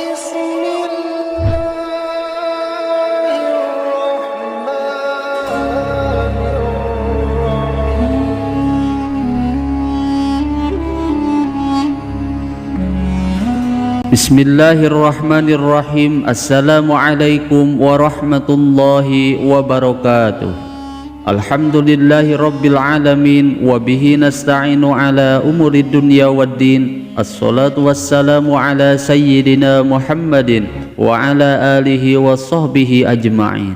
بسم الله الرحمن الرحيم Bismillahirrahmanirrahim. Assalamualaikum warahmatullahi wabarakatuh. Alhamdulillahi rabbil alamin. Wabihi nasta'inu ala umuri dunya waddin. Assalatu wassalamu ala sayyidina Muhammadin wa ala alihi wa sahbihi ajma'in.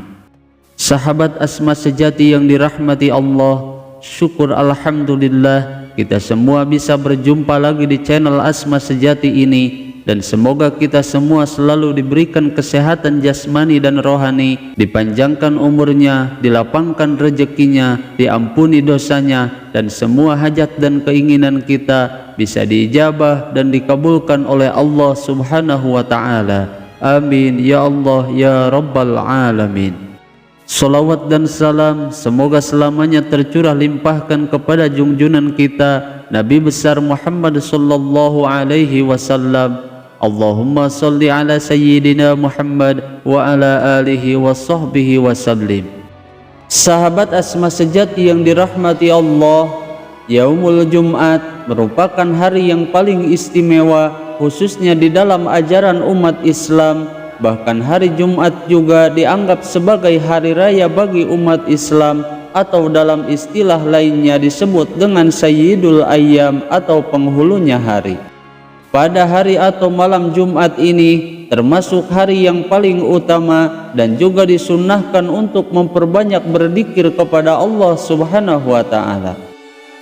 Sahabat Asma sejati yang dirahmati Allah, syukur alhamdulillah kita semua bisa berjumpa lagi di channel Asma Sejati ini. Dan semoga kita semua selalu diberikan kesehatan jasmani dan rohani, dipanjangkan umurnya, dilapangkan rezekinya, diampuni dosanya, dan semua hajat dan keinginan kita bisa diijabah dan dikabulkan oleh Allah Subhanahu wa Ta'ala. Amin ya Allah ya Rabbal Alamin. Salawat dan salam semoga selamanya tercurah limpahkan kepada junjunan kita Nabi besar Muhammad sallallahu alaihi wasallam. Allahumma salli ala sayyidina Muhammad wa ala alihi wa sahbihi wa sallim. Sahabat Asma Sejati yang dirahmati Allah, Yaumul Jumat merupakan hari yang paling istimewa khususnya di dalam ajaran umat Islam. Bahkan hari Jumat juga dianggap sebagai hari raya bagi umat Islam, atau dalam istilah lainnya disebut dengan Sayyidul Ayyam atau penghulunya hari. Pada hari atau malam Jumat ini termasuk hari yang paling utama dan juga disunnahkan untuk memperbanyak berzikir kepada Allah Subhanahu wa Ta'ala.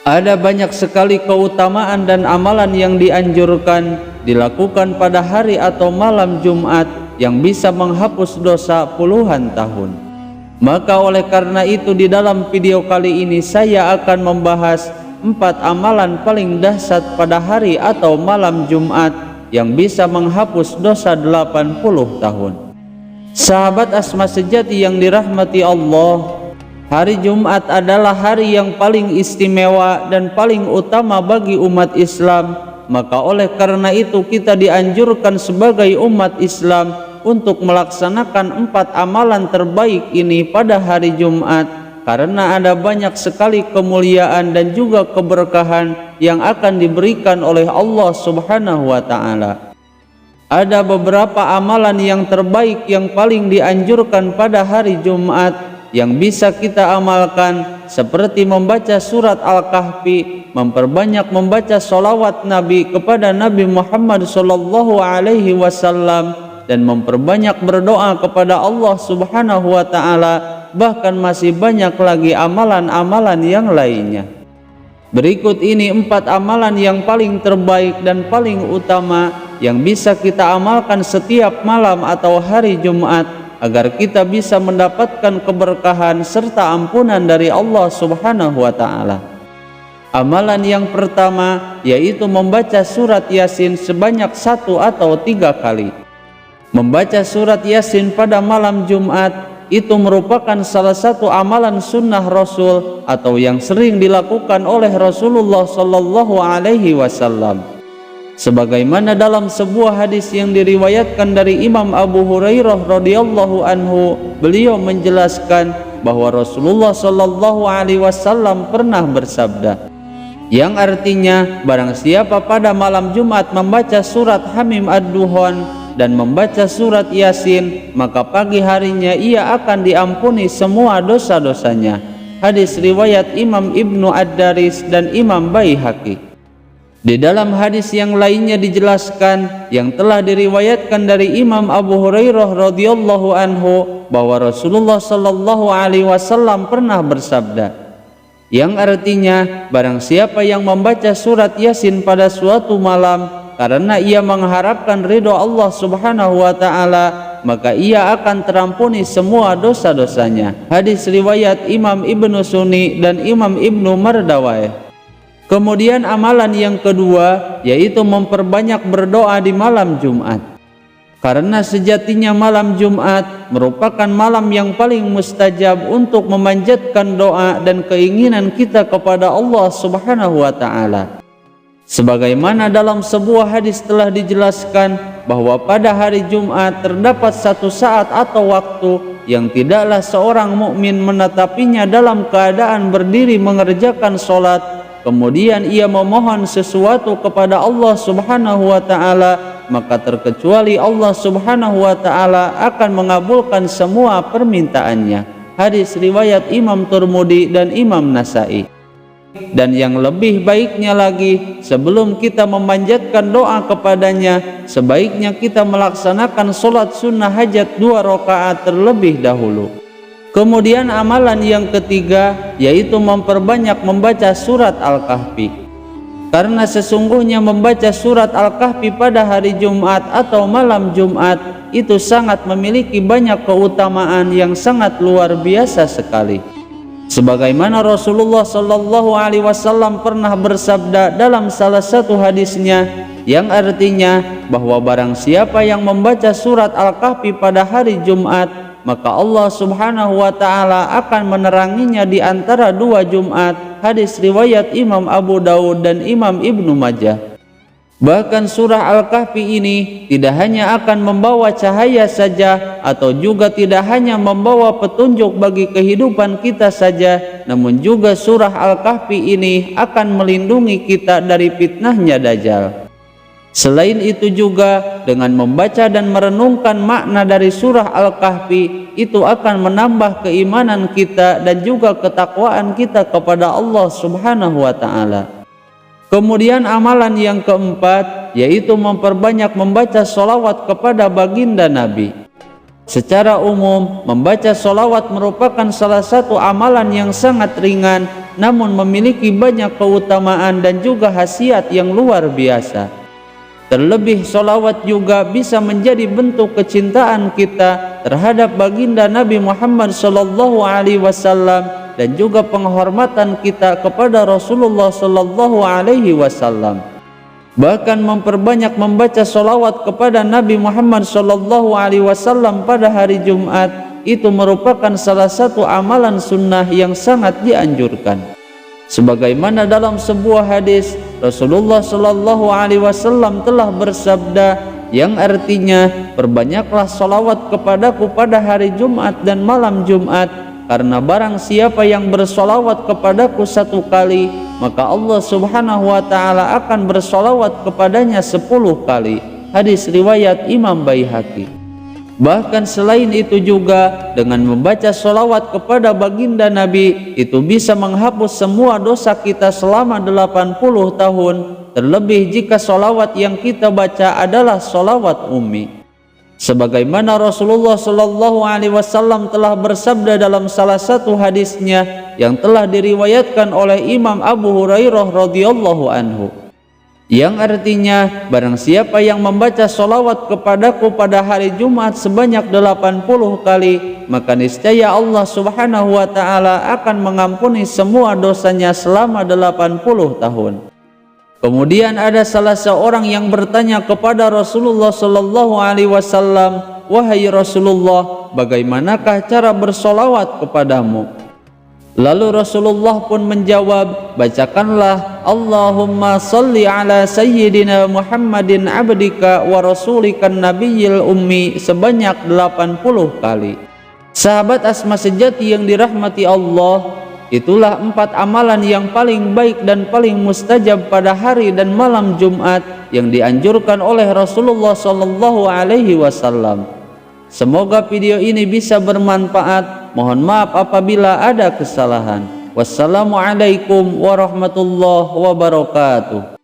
Ada banyak sekali keutamaan dan amalan yang dianjurkan dilakukan pada hari atau malam Jumat yang bisa menghapus dosa puluhan tahun. Maka oleh karena itu di dalam video kali ini saya akan membahas 4 amalan paling dahsyat pada hari atau malam Jumat yang bisa menghapus dosa 80 tahun. Sahabat Asma Sejati yang dirahmati Allah, hari Jumat adalah hari yang paling istimewa dan paling utama bagi umat Islam. Maka oleh karena itu kita dianjurkan sebagai umat Islam untuk melaksanakan 4 amalan terbaik ini pada hari Jumat, karena ada banyak sekali kemuliaan dan juga keberkahan yang akan diberikan oleh Allah Subhanahu wa Ta'ala. Ada beberapa amalan yang terbaik yang paling dianjurkan pada hari Jumat yang bisa kita amalkan, seperti membaca surat Al-Kahfi, memperbanyak membaca sholawat Nabi kepada Nabi Muhammad sallallahu alaihi wasallam, dan memperbanyak berdoa kepada Allah Subhanahu wa Ta'ala. Bahkan masih banyak lagi amalan-amalan yang lainnya. Berikut ini 4 amalan yang paling terbaik dan paling utama yang bisa kita amalkan setiap malam atau hari Jumat agar kita bisa mendapatkan keberkahan serta ampunan dari Allah Subhanahu wa Ta'ala. Amalan yang pertama yaitu membaca surat Yasin sebanyak 1 atau 3 kali. Membaca surat Yasin pada malam Jumat itu merupakan salah satu amalan sunnah Rasul atau yang sering dilakukan oleh Rasulullah sallallahu alaihi wasallam. Sebagaimana dalam sebuah hadis yang diriwayatkan dari Imam Abu Hurairah radhiyallahu anhu, beliau menjelaskan bahwa Rasulullah sallallahu alaihi wasallam pernah bersabda, yang artinya barang siapa pada malam Jumat membaca surat Hamim Ad-Duhan dan membaca surat Yasin, maka pagi harinya ia akan diampuni semua dosa-dosanya. Hadis riwayat Imam Ibnu Ad-Daris dan Imam Baihaqi. Di dalam hadis yang lainnya dijelaskan yang telah diriwayatkan dari Imam Abu Hurairah radhiyallahu anhu bahwa Rasulullah sallallahu alaihi wasallam pernah bersabda, yang artinya barang siapa yang membaca surat Yasin pada suatu malam karena ia mengharapkan ridho Allah Subhanahu wa Ta'ala, maka ia akan terampuni semua dosa-dosanya. Hadis riwayat Imam Ibnu Sunni dan Imam Ibnu Mardawai. Kemudian amalan yang kedua yaitu memperbanyak berdoa di malam Jumat. Karena sejatinya malam Jumat merupakan malam yang paling mustajab untuk memanjatkan doa dan keinginan kita kepada Allah Subhanahu wa Ta'ala. Sebagaimana dalam sebuah hadis telah dijelaskan bahwa pada hari Jumat terdapat satu saat atau waktu yang tidaklah seorang mukmin menetapinya dalam keadaan berdiri mengerjakan sholat, kemudian ia memohon sesuatu kepada Allah Subhanahu wa ta'ala, maka terkecuali Allah Subhanahu wa ta'ala akan mengabulkan semua permintaannya. Hadis riwayat Imam Tirmidzi dan Imam Nasa'i. Dan yang lebih baiknya lagi, sebelum kita memanjatkan doa kepadanya, sebaiknya kita melaksanakan sholat sunnah hajat 2 rakaat terlebih dahulu. Kemudian amalan yang ketiga, yaitu memperbanyak membaca surat Al-Kahfi. Karena sesungguhnya membaca surat Al-Kahfi pada hari Jumat atau malam Jumat itu sangat memiliki banyak keutamaan yang sangat luar biasa sekali. Sebagaimana Rasulullah Shallallahu Alaihi Wasallam pernah bersabda dalam salah satu hadisnya, yang artinya bahwa barang siapa yang membaca surat Al-Kahfi pada hari Jumat, maka Allah Subhanahu wa ta'ala akan meneranginya di antara 2 Jumat. Hadis riwayat Imam Abu Daud dan Imam Ibnu Majah. Bahkan surah Al-Kahfi ini tidak hanya akan membawa cahaya saja, atau juga tidak hanya membawa petunjuk bagi kehidupan kita saja, namun juga surah Al-Kahfi ini akan melindungi kita dari fitnahnya Dajjal. Selain itu juga, dengan membaca dan merenungkan makna dari surah Al-Kahfi, itu akan menambah keimanan kita dan juga ketakwaan kita kepada Allah Subhanahu wa ta'ala. Kemudian amalan yang keempat, yaitu memperbanyak membaca sholawat kepada baginda Nabi. Secara umum, membaca sholawat merupakan salah satu amalan yang sangat ringan, namun memiliki banyak keutamaan dan juga khasiat yang luar biasa. Terlebih sholawat juga bisa menjadi bentuk kecintaan kita terhadap baginda Nabi Muhammad Sallallahu Alaihi Wasallam dan juga penghormatan kita kepada Rasulullah Sallallahu Alaihi Wasallam. Bahkan memperbanyak membaca sholawat kepada Nabi Muhammad Sallallahu Alaihi Wasallam pada hari Jumat itu merupakan salah satu amalan sunnah yang sangat dianjurkan. Sebagaimana dalam sebuah hadis, Rasulullah Sallallahu Alaihi Wasallam telah bersabda, yang artinya, perbanyaklah sholawat kepadaku pada hari Jumat dan malam Jumat, karena barang siapa yang bersolawat kepadaku 1 kali, maka Allah Subhanahu wa ta'ala akan bersolawat kepadanya 10 kali. Hadis riwayat Imam Baihaqi. Bahkan selain itu juga, dengan membaca solawat kepada baginda Nabi, itu bisa menghapus semua dosa kita selama 80 tahun, terlebih jika solawat yang kita baca adalah solawat ummi. Sebagaimana Rasulullah Shallallahu Alaihi Wasallam telah bersabda dalam salah satu hadisnya yang telah diriwayatkan oleh Imam Abu Hurairah radhiyallahu anhu, yang artinya, barang siapa yang membaca sholawat kepadaku pada hari Jumat sebanyak 80 kali, maka niscaya Allah Subhanahu wa ta'ala akan mengampuni semua dosanya selama 80 tahun. Kemudian ada salah seorang yang bertanya kepada Rasulullah Sallallahu Alaihi Wasallam, "Wahai Rasulullah, bagaimanakah cara bersolawat kepadamu?" Lalu Rasulullah pun menjawab, "Bacakanlah Allahumma salli ala sayyidina Muhammadin abdika wa rasulikan nabiyil ummi sebanyak 80 kali." Sahabat Asma sejati yang dirahmati Allah, itulah 4 amalan yang paling baik dan paling mustajab pada hari dan malam Jumat yang dianjurkan oleh Rasulullah Sallallahu Alaihi Wasallam. Semoga video ini bisa bermanfaat. Mohon maaf apabila ada kesalahan. Wassalamualaikum warahmatullahi wabarakatuh.